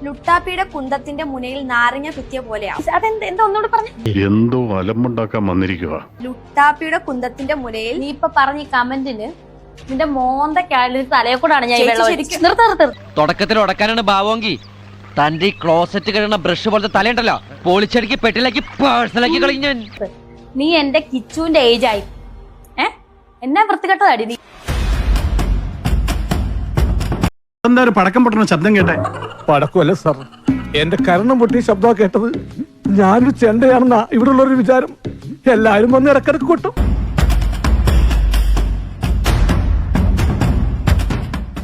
ലുട്ടാപ്പിയുടെ കുന്തത്തിന്റെ മുനയിൽ നാരങ്ങ കുത്തിയ പോലെയാ. അതെന്താ ഒന്നുകൂടെ പറഞ്ഞു? എന്തോ അലമ്പുണ്ടാക്കാൻ വന്നിരിക്കുക. ലുട്ടാപ്പിയുടെ കുന്തത്തിന്റെ മുനയിൽ നീ ഇപ്പൊ പറഞ്ഞ ഈ കമന്റിന് നിന്റെ മോന്ത തലയെ കൂടാണ് ഞാൻ നിർത്ത. തുടക്കത്തിൽ ഉടക്കാനാണ് ഭാവമെങ്കിൽ തന്റെ ഈ ക്ലോസറ്റ് കഴിയുന്ന ബ്രഷ് പോലത്തെ തലയുണ്ടല്ലോ പോളിച്ചടിക്ക് പെട്ടിലാക്കി പേഴ്സണലാക്കി കളഞ്ഞ നീ എന്റെ കിച്ചുവിന്റെ ഏജ് ആയി എന്നാ വൃത്തികെട്ടതാടി നീ. എന്തായാലും പടക്കം പൊട്ടണ ശബ്ദം കേട്ടെ. പടക്കമല്ല സാർ, എന്റെ കരണം പൊട്ടിയ ശബ്ദമാണ് കേട്ടത്. ഞാനൊരു ചെണ്ടയാണെന്നാ ഇവിടെ ഉള്ളൊരു വിചാരം. എല്ലാരും വന്ന് ഇടക്കിടക്ക് കൊട്ടും.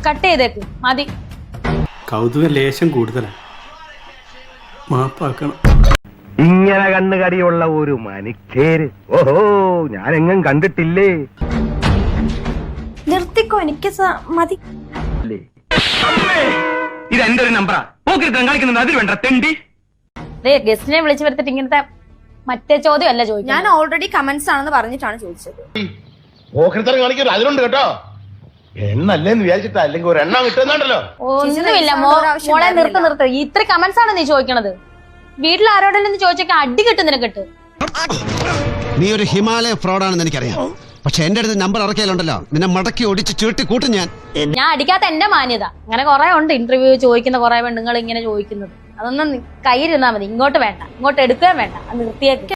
കട്ട് ചെയ്തേക്ക് മതി. കൗതുക ലേശം കൂടുതലാണ്, മാപ്പാക്കണം. ഇങ്ങനെ കണ്ണുകടിയുള്ള ഒരു മനുഷ്യര് ഓഹോ ഞാനെങ്ങും കണ്ടിട്ടില്ലേ. നിർത്തിക്കോ, എനിക്ക് മതി. ഇത് എന്റെ ഒരു നമ്പറാ. കളിക്കുന്നത് അതിൽ വേണ്ട തെണ്ടി. ഗസ്റ്റിനെ വിളിച്ചു വരുത്തിട്ട് ഇങ്ങനത്തെ മറ്റേ ചോദ്യം അല്ല ചോദിക്കും. ഞാൻ ഓൾറെഡി കമന്റ്സ് ആണെന്ന് പറഞ്ഞിട്ടാണ് ചോദിച്ചത്. ഓഹരിത്തരം കാണിക്കരുത്, അതിലുണ്ട് കേട്ടോ. എണ്ണല്ലേന്ന് വിചാരിച്ചിട്ടാ, അല്ലെങ്കിൽ ഒരു എണ്ണം കിട്ടുന്നുണ്ടല്ലോ. ഒന്നുമില്ല മോളെ, നിർത്ത്. ഇത്ര കമന്റ്സ് ആണ് നീ ചോദിക്കണത്. വീട്ടിൽ ആരോടെങ്കിലും ചോദിച്ചേക്കാൻ അടി കിട്ടും നിനക്കിട്ട്. നീ ഒരു ഹിമാലയ ഫ്രോഡാണെന്ന് എനിക്കറിയാം. പക്ഷെ എന്റെ അടുത്ത് നമ്പർ ഇറക്കിയാലുണ്ടല്ലോ നിന്നെ മടക്കി ഒടിച്ച് ചീട്ടി കൂട്ടും ഞാൻ. ഞാൻ അടിക്കാത്ത എന്റെ മാന്യത. അങ്ങനെ കുറെ ഉണ്ട് ഇന്റർവ്യൂ ചോദിക്കുന്ന കുറെ പെണ്ണുങ്ങൾ ഇങ്ങനെ ചോദിക്കുന്നത്. അതൊന്നും കയ്യിലിരുന്നാ മതി. ഇങ്ങോട്ട് വേണ്ട, ഇങ്ങോട്ട് എടുക്കുകയും വേണ്ട. അത് നിർത്തിയേക്ക്.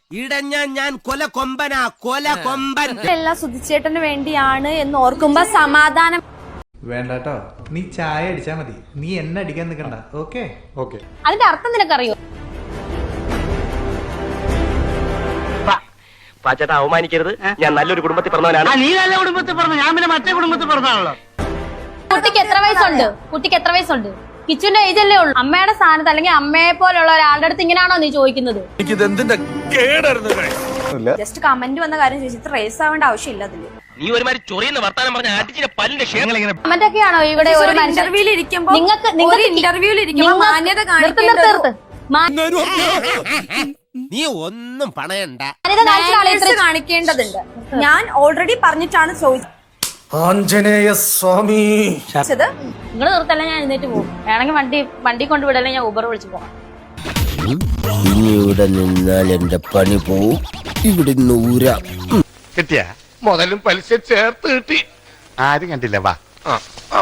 എല്ലാം സുധിച്ചേട്ടന് വേണ്ടിയാണ് എന്ന് ഓർക്കുമ്പോ സമാധാനം വേണ്ടട്ടോ. നീ ചായ അടിച്ചാ മതി, നീ എന്നെ അടിക്കാൻ നിൽക്കണ്ട. Okay okay. അതിന്റെ അർത്ഥം നിനക്കറിയോ? പാച്ചേട്ടാ അവമാനിക്കരുത്, ഞാൻ നല്ലൊരു കുടുംബത്തിൽ പറഞ്ഞവനാണ്. നീ നല്ല കുടുംബത്തിൽ പറഞ്ഞു, ഞാൻ പിന്നെ മറ്റേ കുടുംബത്തിൽ പറഞ്ഞാണല്ലോ. കുട്ടിക്ക് എത്ര വയസ്സുണ്ട്? കിച്ചുവിന്റെ ഏജ് അല്ലേ ഉള്ളൂ. അമ്മയുടെ സ്ഥാനത്ത് അല്ലെങ്കിൽ അമ്മയെ പോലുള്ള ഒരാളുടെ അടുത്ത് ഇങ്ങനെയാണോ നീ ചോദിക്കുന്നത്? ജസ്റ്റ് കമന്റ് വന്ന കാര്യം ചോദിച്ചിട്ട് റേസ് ആവേണ്ട ആവശ്യമില്ല അതില്. നീ ഒരുമാതിരി ചൊറിയുന്ന വർത്താനം പറഞ്ഞ ആറ്റിച്ചിന്റെ പല്ലിന്റെ ക്ഷേമങ്ങൾ ഇങ്ങനെ കമന്റ് ഒക്കെയാണോ ഇവിടെ ഒരു ഇന്റർവ്യൂവിൽ ഇരിക്കുമ്പോ മാന്യത നീ ഒന്നും പണയണ്ട, കാണിക്കേണ്ടതുണ്ട്. ഞാൻ ഓൾറെഡി പറഞ്ഞിട്ടാണ് ചോദിച്ചത്. നിങ്ങൾ നിർത്തല്ലേ, ഞാൻ എഴുന്നേറ്റ് പോകും. വേണമെങ്കിൽ വണ്ടി കൊണ്ടുവിടല്ലേ, ഞാൻ ഊബർ വിളിച്ചു പോകാം. ഇനി ഇവിടെ നിന്നാൽ എന്റെ പണി പോവും. ഇവിടെ നൂര കിട്ടിയ മുതലും പലിശ ചേർത്ത് കിട്ടി. ആരും കണ്ടില്ല. വാ.